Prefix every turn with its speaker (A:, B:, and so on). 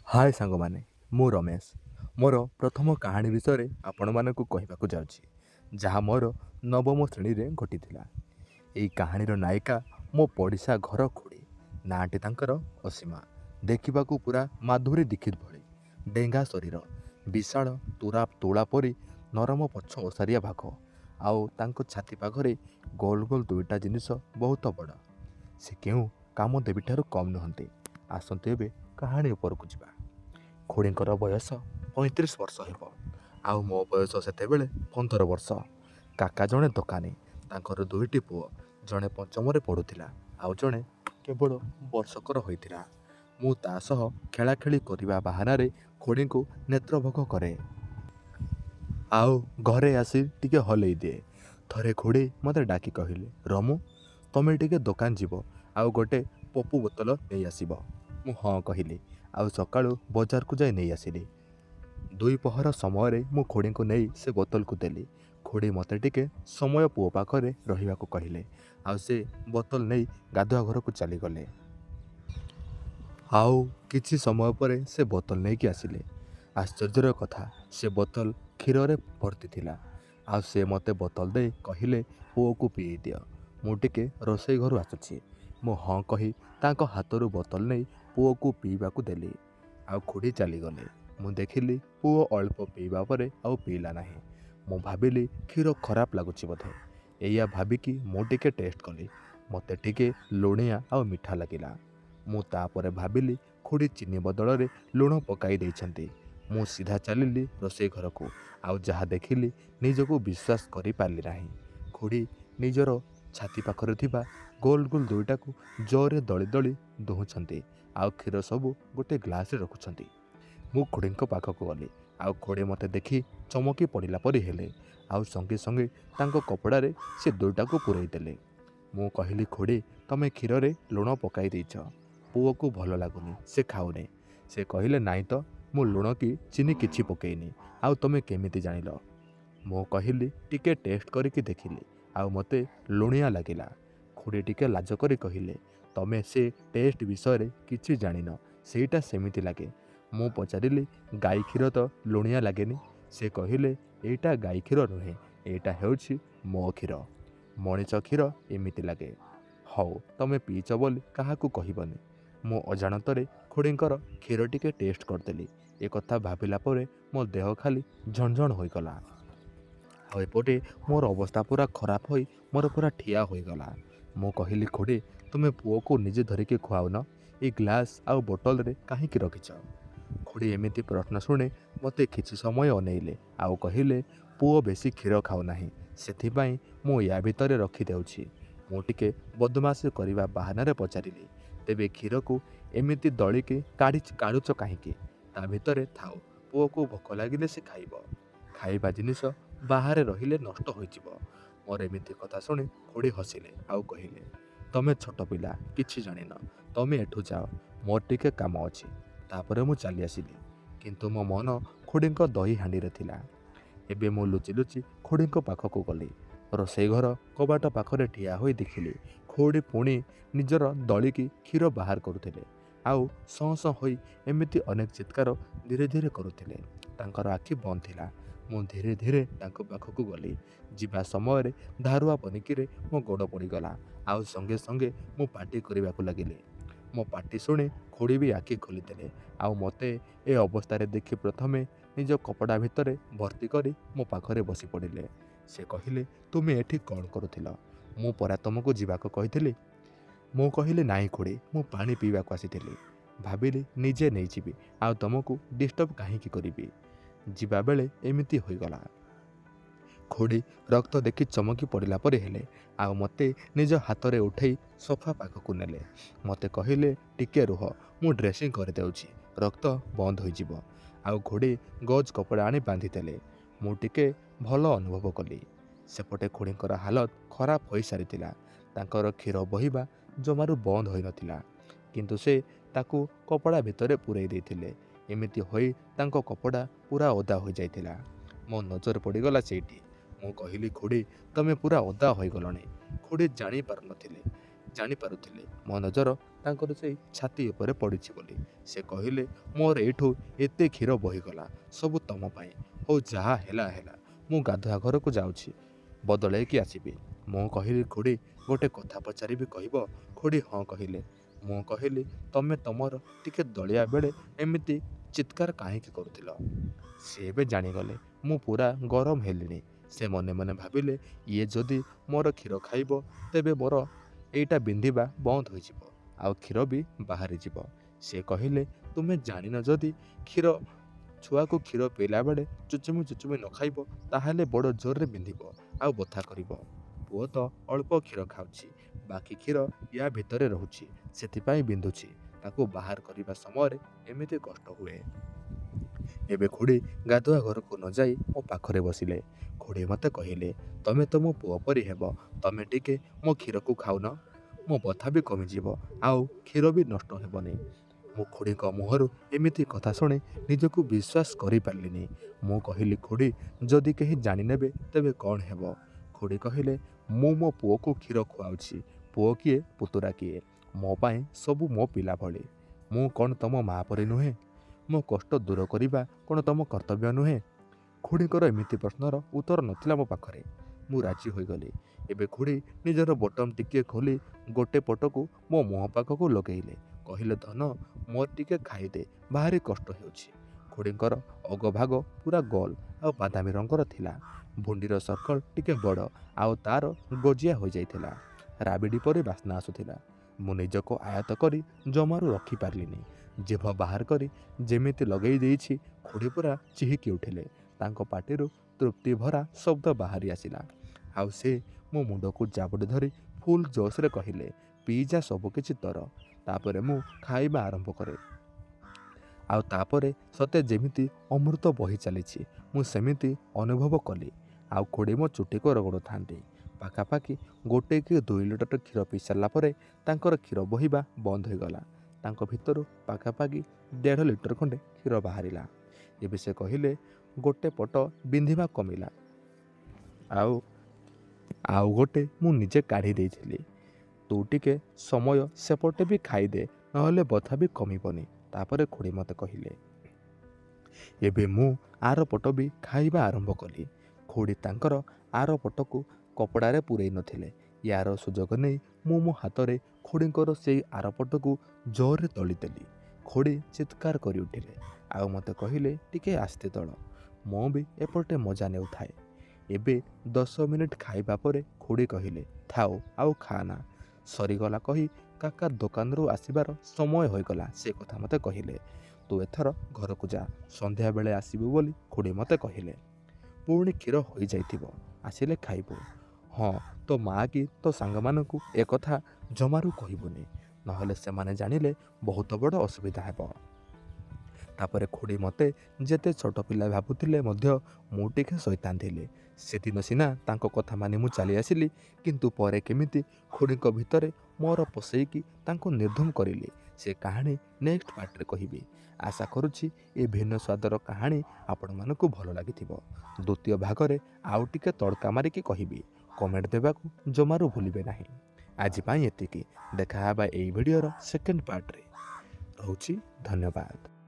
A: हाय सांगमाने मु रमेश मोर प्रथम कहानी विषय आपको कहवाक जाऊँगी जहाँ मोर नवम श्रेणी में घटीला। यही कहानीर नायिका मो पड़िशा घर खुड़ी नाटी तांकर असीमा देखा पूरा माधुरी दीक्षित भली डेंगा शरीर विशाल तुरा तोला परी नरम पछ ओसारिया भाग आउ तांको छाती पाखरे गोल गोल दुईटा जिनिस बहुत बड़ से क्यों काम देवी ठारू कम नुहंती। आसतु एबे कहानी उपरकू जिबा। खुड़ींकर बयस 35 वर्ष हो आउ मो बयस सेतेबेले 15 वर्ष। काका जड़े दोकानी तांकर दुईटी पुओ जड़े पंचम पढ़ुला आउ जड़े केवल वर्षकर होइतिला। मु ता सह खेलाखेली करिबा बाहानारे खुड़ी को नेत्रभोग करे आउ घरे आसी टिके हलई दिए। थरे खुड़ी मते डाकी कहले, रमु तमे टिके दोकान जीव आउ गोटे पप्पू बोतल नहीं आसीब। मु हाँ कहली आउ सकाळु बजार को जाई नहीं आसिली। दुई पहर समय मु खुड़ी को नहीं से बोतल को देली। खुड़ी मते टिके समय पुओ पाखरे रहिबाको कहले आउ से बोतल नहीं गाधुआ घर को चली गले। आउ किछि समय परे से बोतल नहीं कि आसिले। आश्चर्यर कथा से बोतल क्षीर रे भर्ती थिला आउ से मते बोतल दे कहले पुओ को पी दियो मु टिके रोसई घर आसुछि। मु हाँ कही तांको हाथरू बोतल नहीं पुओ को पीवाकू देली आउ खुड़ी चलीगले। मु देखिली पुओ अल्प पीवा परे आउ पीला नाही। मु भाविली क्षीर खराब लगुच बोधे। एया भाविकी मु टिके टेस्ट कली मते टिके लुणिया आउ मिठा लगिला। मु तापरे भाविली खुड़ी चीनी बदल रे लुण पकाई देइछंती। मु सीधा चलिली रोसई घर को आउ जहा देखिली निजको विश्वास करि पारली नाही। खुड़ी निजर छाती पाखरे थिबा गोल गोल दुईटा को जोरे दली दली दुहुंचंती आउ क्षीर सबू गोटे ग्लास रे रखुछंती। मु खुड़ी पाखक गली आउ खुड़ी मते देखी चमकी पड़िला परी हेले आउ संगे संगे तांको कपड़ा रे से दुईटा को पुरई देले। मु कहली, खुड़ी तमे क्षीर रे लुण पकाई देइछ, पुओ को भल लागुनी से खाउने। से कहले, नाई तो मु लुण की चीनी किछि पकेइनी आउ तमे केमिति जानिल। मु कहली, टिके टेस्ट करिकी देखिली आउ मते लुणिया लागिला। खुड़ी टिके लाज करी कहले, तमे से टेस्ट विषय किछि जानिन, सेटा सेमिति लागे। मु पचारिली, गाई क्षीर तो लुणिया लागेनी। से कहले, एटा गाई क्षीर नुहे, एटा हेउछि मो क्षीर, मणिष क्षीर एमिति लागे। हौ तमे पीच बोली काहाकू कहबनी। मु अजाणतरे खुड़ींकर क्षीर टिके टेस्ट करदेली। ए कथा भाबिला परे मो देह खाली झणझण होइगला आउ एपटे मोर अवस्था पूरा खराब होई मोर पूरा ठिया होइगला। मु कहली, खुड़ी तुमे पुओ को निजे धरिके खुआउन, ए ग्लास आउ बोतल रे काहींकी रखिछ। खुड़ी एमिति प्रश्न शुणे मते किछि समय अनेइले आउ कहिले, पुओ बेसी क्षीर खाउ नाही सेथिपाई मु या भितरे रखी देउछि। मु टिके बदमाशी करिबा बाहानारे पचारिली, तेबे क्षीर को एमिति दलिके काढुछ काहींकी? ता भितरे थाउ, पुओ को भोक लागिले से खाइब। खाइबा जिनिस बाहरे रहिले नष्ट होइजिब। मोर एमिति कथा शुणी खुड़ी हसिले आउ कहिले, तमे छोट पिला किछि जानिन, तमे एठू जाओ, मोर टिके काम अछि। तापरे मु चली आसिली, किंतु मो मन खुड़ींको दही हांडी रे थिला। एबे मु लुचि लुचि खुड़ींको पाखकू गली। रोसई घर कबाट पाखरे ठिया होई देखिली खुड़ी पुणी निजर दलिकी क्षीर बाहर करुथिले आउ सं सं होई एमिति अनेक चित्कार धीरे धीरे करुथिले। तांकर आखि बंद थिला। मु धीरे धीरे तांको पाखकू गली। जिबा समय धारुआ पनिकीरे मो गोड़ पड़ीगला आउ संगे संगे मु पाटी करबाकू लागिली। मो पाटी शुणी खुड़ी भी आखि खोलीदेले आउ मते ए अवस्था देखि प्रथमे निज कपड़ा भितरे भर्ती करी मो पाखरे बसी पड़िले। से कहिले, तुमे एठी कौन करुथिल? मु परा तुमको जीवाको कहिथिली। मु कहिले, नाई खुड़ी मु पानी पीवाको आसीथिली। भाबिली निजे नहीं जीवी आउ तुमको डिस्टर्ब काहींकी करिबी। जीवा बेले एमिति होइगला। खुड़ी रक्त देखि चमकी पड़िला परे हेले आउ मते निज हाथ रे उठेई सोफा पाखकू नेले। मते कहिले, टिके रुह, मु ड्रेसिंग कर देउछि, रक्त बंद होई जिवो। आउ खुड़ी गज कपड़ा आनी बांधी देले। मु टिके भल अनुभव कली। सेपटे खुड़ींकर हालत खराब होई सारिथिला। तांकर क्षीर बहिबा जमारू बंद होई नथिला, किंतु से ताकू कपड़ा भितरे पुरई देइथिले। एमिति होई तांको कपड़ा पूरा ओदा होई जाइथिला। मो नजर पड़ीगला सेठी। मु कहिली, खुड़ी तमे पूरा ओदा होई गलणी। खुड़ी जानी पारुथिले मो नजर ତାଙ୍କର ସେଇ ଛାତି ଉପରେ ପଡ଼ିଛି ବୋଲି। ସେ କହିଲେ, ମୋର ଏଇଠୁ ଏତେ କ୍ଷୀର ବହିଗଲା, ସବୁ ତମ ପାଇଁ। ହଉ ଯାହା ହେଲା ହେଲା, ମୁଁ ଗାଧୁଆ ଘରକୁ ଯାଉଛି, ବଦଳେଇକି ଆସିବି। ମୁଁ କହିଲି, ଖୁଡ଼ି ଗୋଟେ କଥା ପଚାରିବି କହିବ? ଖୁଡ଼ି ହଁ କହିଲେ। ମୁଁ କହିଲି, ତମେ ତମର ଟିକେ ଦଳିଆ ବେଳେ ଏମିତି ଚିତ୍କାର କାହିଁକି କରୁଥିଲ? ସେ ଏବେ ଜାଣିଗଲେ ମୁଁ ପୁରା ଗରମ ହେଲିଣି। ସେ ମନେ ମନେ ଭାବିଲେ, ଇଏ ଯଦି ମୋର କ୍ଷୀର ଖାଇବ ତେବେ ମୋର ଏଇଟା ବିନ୍ଧିବା ବନ୍ଦ ହୋଇଯିବ, ଆଉ କ୍ଷୀର ବି ବାହାରିଯିବ। ସେ କହିଲେ, ତୁମେ ଜାଣିନ ଯଦି ଛୁଆକୁ କ୍ଷୀର ପିଇଲା ବେଳେ ଚୁଚୁମି ନ ଖାଇବ ତାହେଲେ ବଡ଼ ଜୋରରେ ବିନ୍ଧିବ ଆଉ ବଥା କରିବ। ପୁଅ ତ ଅଳ୍ପ କ୍ଷୀର ଖାଉଛି, ବାକି କ୍ଷୀର ୟା ଭିତରେ ରହୁଛି, ସେଥିପାଇଁ ବିନ୍ଧୁଛି। ତାକୁ ବାହାର କରିବା ସମୟରେ ଏମିତି କଷ୍ଟ ହୁଏ। ଏବେ ଖୁଡ଼ି ଗାଧୁଆ ଘରକୁ ନ ଯାଇ ମୋ ପାଖରେ ବସିଲେ। ଖୁଡ଼ି ମୋତେ କହିଲେ, ତମେ ତ ମୋ ପୁଅ ପରି ହେବ, ତମେ ଟିକେ ମୋ କ୍ଷୀରକୁ ଖାଉନ, ମୋ ବଥା ବି କମିଯିବ ଆଉ କ୍ଷୀର ବି ନଷ୍ଟ ହେବନି। ମୁଁ ଖୁଡ଼ିଙ୍କ ମୁହଁରୁ ଏମିତି କଥା ଶୁଣି ନିଜକୁ ବିଶ୍ୱାସ କରିପାରିଲିନି। ମୁଁ କହିଲି, ଖୁଡ଼ି ଯଦି କେହି ଜାଣିନେବେ ତେବେ କ'ଣ ହେବ? ଖୁଡ଼ି କହିଲେ, ମୁଁ ମୋ ପୁଅକୁ କ୍ଷୀର ଖୁଆଉଛି, ପୁଅ କିଏ ପୁତୁରା କିଏ, ମୋ ପାଇଁ ସବୁ ମୋ ପିଲା ଭଳି। ମୁଁ କ'ଣ ତମ ମା' ପରି ନୁହେଁ? ମୋ କଷ୍ଟ ଦୂର କରିବା କ'ଣ ତମ କର୍ତ୍ତବ୍ୟ ନୁହେଁ? ଖୁଡ଼ିଙ୍କର ଏମିତି ପ୍ରଶ୍ନର ଉତ୍ତର ନଥିଲା ମୋ ପାଖରେ। ମୁଁ ରାଜି ହୋଇଗଲି। ଏବେ ଖୁଡ଼ି ନିଜର ବଟମ୍ ଟିକିଏ ଖୋଲି ଗୋଟେ ପଟକୁ ମୋ ମୁହଁ ପାଖକୁ ଲଗେଇଲେ। କହିଲେ, ଧନ ମୋର ଟିକେ ଖାଇଦେ, ଭାରି କଷ୍ଟ ହେଉଛି। ଖୁଡ଼ିଙ୍କର ଅଗଭାଗ ପୁରା ଗୋଲ ଆଉ ବାଦାମୀ ରଙ୍ଗର ଥିଲା। ଭୁଣ୍ଡିର ସର୍କଲ ଟିକେ ବଡ଼ ଆଉ ତାର ଗଜିଆ ହୋଇଯାଇଥିଲା। ରାବିଡ଼ି ପରି ବାସ୍ନା ଆସୁଥିଲା। ମୁଁ ନିଜକୁ ଆୟତ୍ତ କରି ଜମାରୁ ରଖିପାରିଲିନି। ଜିଭ ବାହାର କରି ଯେମିତି ଲଗେଇ ଦେଇଛି, ଖୁଡ଼ି ପୁରା ଚିହିକି ଉଠିଲେ। ତାଙ୍କ ପାଟିରୁ ତୃପ୍ତି ଭରା ଶବ୍ଦ ବାହାରି ଆସିଲା। ଆଉ ସେ ମୋ ମୁଣ୍ଡକୁ ଜାବୁଡ଼ି ଧରି ଫୁଲ୍ ଜୋସ୍ରେ କହିଲେ, ପିଇଯା, ସବୁକିଛି ତୋର। ତାପରେ ମୁଁ ଖାଇବା ଆରମ୍ଭ କରେ। ଆଉ ତାପରେ ସତେ ଯେମିତି ଅମୃତ ବହି ଚାଲିଛି, ମୁଁ ସେମିତି ଅନୁଭବ କଲି। ଆଉ ଖୁଡ଼ି ମୋ ଚୁଟିକୁ ରଗଡ଼ୁଥାନ୍ତି। ପାଖାପାଖି 1 କି 2 ଲିଟର କ୍ଷୀର ପିଇ ସାରିଲା ପରେ ତାଙ୍କର କ୍ଷୀର ବୋହିବା ବନ୍ଦ ହୋଇଗଲା। ତାଙ୍କ ଭିତରୁ ପାଖାପାଖି 1.5 ଲିଟର ଖଣ୍ଡେ କ୍ଷୀର ବାହାରିଲା। ଏବେ ସେ କହିଲେ, ଗୋଟେ ପଟ ବିନ୍ଧିବା କମିଲା, ଆଉ ଗୋଟେ ମୁଁ ନିଜେ କାଢ଼ି ଦେଇଥିଲି। ତୁ ଟିକେ ସମୟ ସେପଟେ ବି ଖାଇଦେ, ନହେଲେ ବଥା ବି କମିବନି। ତାପରେ ଖୁଡ଼ି ମୋତେ କହିଲେ। ଏବେ ମୁଁ ଆର ପଟ ବି ଖାଇବା ଆରମ୍ଭ କଲି। ଖୁଡ଼ି ତାଙ୍କର ଆର ପଟକୁ କପଡ଼ାରେ ପୂରେଇ ନଥିଲେ। ୟାର ସୁଯୋଗ ନେଇ ମୁଁ ମୋ ହାତରେ ଖୁଡ଼ିଙ୍କର ସେଇ ଆର ପଟକୁ ଜୋରରେ ତଳିଦେଲି। ଖୁଡ଼ି ଚିତ୍କାର କରି ଉଠିଲେ ଆଉ ମୋତେ କହିଲେ, ଟିକେ ଆସ୍ତେ ଦଳ, ମୁଁ ବି ଏପଟେ ମଜା ନେଉଥାଏ। ଏବେ 10 ମିନିଟ୍ ଖାଇବା ପରେ ଖୁଡ଼ି କହିଲେ, ଥାଉ ଆଉ ଖାଆନା, ସରିଗଲା କହି କାକା ଦୋକାନରୁ ଆସିବାର ସମୟ ହୋଇଗଲା। ସେ କଥା ମୋତେ କହିଲେ, ତୁ ଏଥର ଘରକୁ ଯା, ସନ୍ଧ୍ୟାବେଳେ ଆସିବୁ ବୋଲି ଖୁଡ଼ି ମୋତେ କହିଲେ। ପୁଣି କ୍ଷୀର ହୋଇଯାଇଥିବ, ଆସିଲେ ଖାଇବୁ। ହଁ, ତୋ ମା' କି ତୋ ସାଙ୍ଗମାନଙ୍କୁ ଏକଥା ଜମାରୁ କହିବୁନି, ନହେଲେ ସେମାନେ ଜାଣିଲେ ବହୁତ ବଡ଼ ଅସୁବିଧା ହେବ। ତାପରେ ଖୁଡ଼ି ମୋତେ ଯେତେ ଛୋଟ ପିଲା ଭାବୁଥିଲେ ମଧ୍ୟ ମୁଁ ଟିକେ ଶୈତାନ ଥିଲି। ସେଦିନ ସିନା ତାଙ୍କ କଥା ମାନି ମୁଁ ଚାଲି ଆସିଲି, କିନ୍ତୁ ପରେ କେମିତି ଖୁଡ଼ିଙ୍କ ଭିତରେ ମୋର ପଶେଇକି ତାଙ୍କୁ ନିର୍ଦ୍ଧୁମ କରିଲି, ସେ କାହାଣୀ ନେକ୍ସଟ ପାର୍ଟରେ କହିବି। ଆଶା କରୁଛି ଏ ଭିନ୍ନ ସ୍ୱାଦର କାହାଣୀ ଆପଣମାନଙ୍କୁ ଭଲ ଲାଗିଥିବ। ଦ୍ୱିତୀୟ ଭାଗରେ ଆଉ ଟିକେ ତଡ଼କା ମାରିକି କହିବି। କମେଣ୍ଟ ଦେବାକୁ ଜମାରୁ ଭୁଲିବେ ନାହିଁ। ଆଜି ପାଇଁ ଏତିକି। ଦେଖା ହେବା ଏଇ ଭିଡ଼ିଓର ସେକେଣ୍ଡ ପାର୍ଟରେ। ରହୁଛି, ଧନ୍ୟବାଦ।